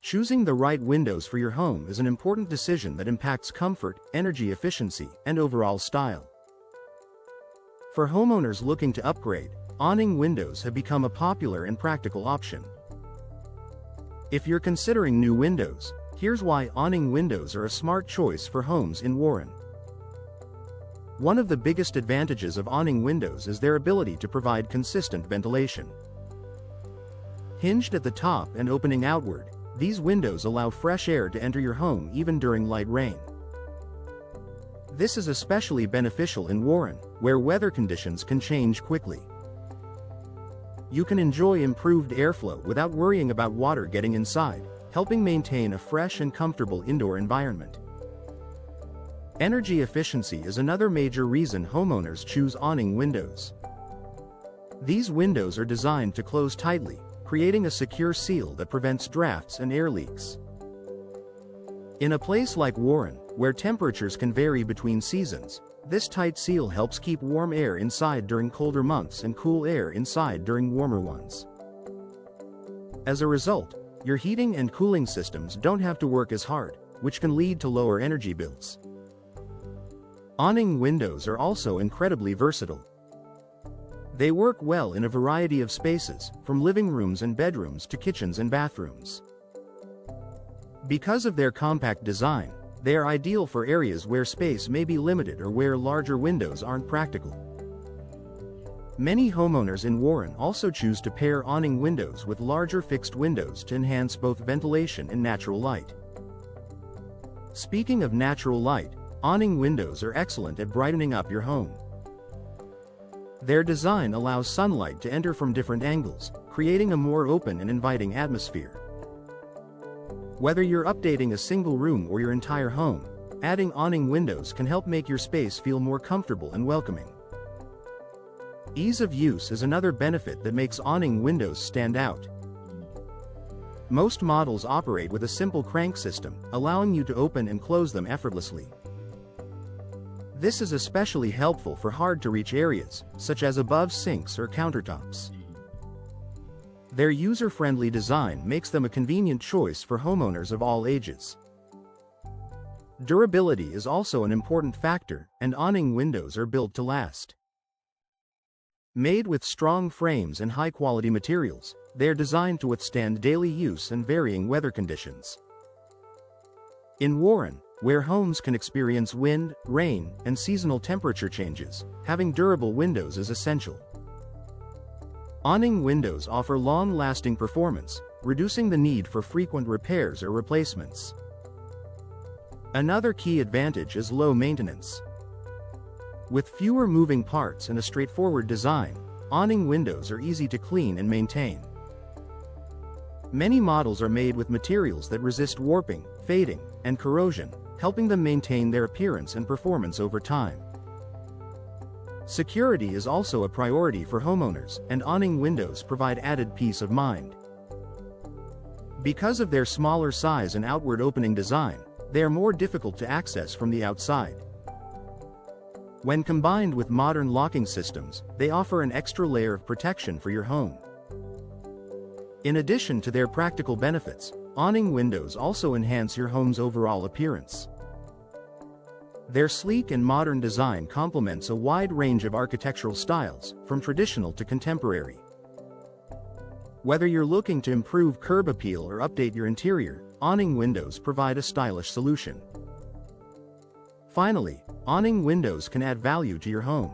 Choosing the right windows for your home is an important decision that impacts comfort, energy efficiency, and overall style. For homeowners looking to upgrade, awning windows have become a popular and practical option. If you're considering new windows, here's why awning windows are a smart choice for homes in Warren. One of the biggest advantages of awning windows is their ability to provide consistent ventilation. Hinged at the top and opening outward, these windows allow fresh air to enter your home even during light rain. This is especially beneficial in Warren, where weather conditions can change quickly. You can enjoy improved airflow without worrying about water getting inside, helping maintain a fresh and comfortable indoor environment. Energy efficiency is another major reason homeowners choose awning windows. These windows are designed to close tightly, creating a secure seal that prevents drafts and air leaks. In a place like Warren, where temperatures can vary between seasons, this tight seal helps keep warm air inside during colder months and cool air inside during warmer ones. As a result, your heating and cooling systems don't have to work as hard, which can lead to lower energy bills. Awning windows are also incredibly versatile. They work well in a variety of spaces, from living rooms and bedrooms to kitchens and bathrooms. Because of their compact design, they are ideal for areas where space may be limited or where larger windows aren't practical. Many homeowners in Warren also choose to pair awning windows with larger fixed windows to enhance both ventilation and natural light. Speaking of natural light, awning windows are excellent at brightening up your home. Their design allows sunlight to enter from different angles, creating a more open and inviting atmosphere. Whether you're updating a single room or your entire home, adding awning windows can help make your space feel more comfortable and welcoming. Ease of use is another benefit that makes awning windows stand out. Most models operate with a simple crank system, allowing you to open and close them effortlessly. This is especially helpful for hard-to-reach areas, such as above sinks or countertops. Their user-friendly design makes them a convenient choice for homeowners of all ages. Durability is also an important factor, and awning windows are built to last. Made with strong frames and high-quality materials, they are designed to withstand daily use and varying weather conditions. In Warren, where homes can experience wind, rain, and seasonal temperature changes, having durable windows is essential. Awning windows offer long-lasting performance, reducing the need for frequent repairs or replacements. Another key advantage is low maintenance. With fewer moving parts and a straightforward design, awning windows are easy to clean and maintain. Many models are made with materials that resist warping, fading, and corrosion, helping them maintain their appearance and performance over time. Security is also a priority for homeowners, and awning windows provide added peace of mind. Because of their smaller size and outward opening design, they are more difficult to access from the outside. When combined with modern locking systems, they offer an extra layer of protection for your home. In addition to their practical benefits, awning windows also enhance your home's overall appearance. Their sleek and modern design complements a wide range of architectural styles, from traditional to contemporary. Whether you're looking to improve curb appeal or update your interior, awning windows provide a stylish solution. Finally, awning windows can add value to your home.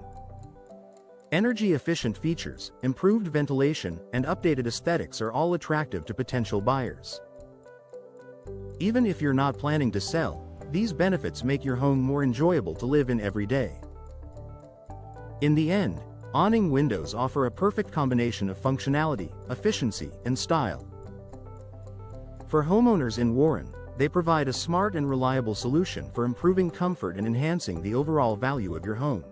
Energy-efficient features, improved ventilation, and updated aesthetics are all attractive to potential buyers. Even if you're not planning to sell, these benefits make your home more enjoyable to live in every day. In the end, awning windows offer a perfect combination of functionality, efficiency, and style. For homeowners in Warren, they provide a smart and reliable solution for improving comfort and enhancing the overall value of your home.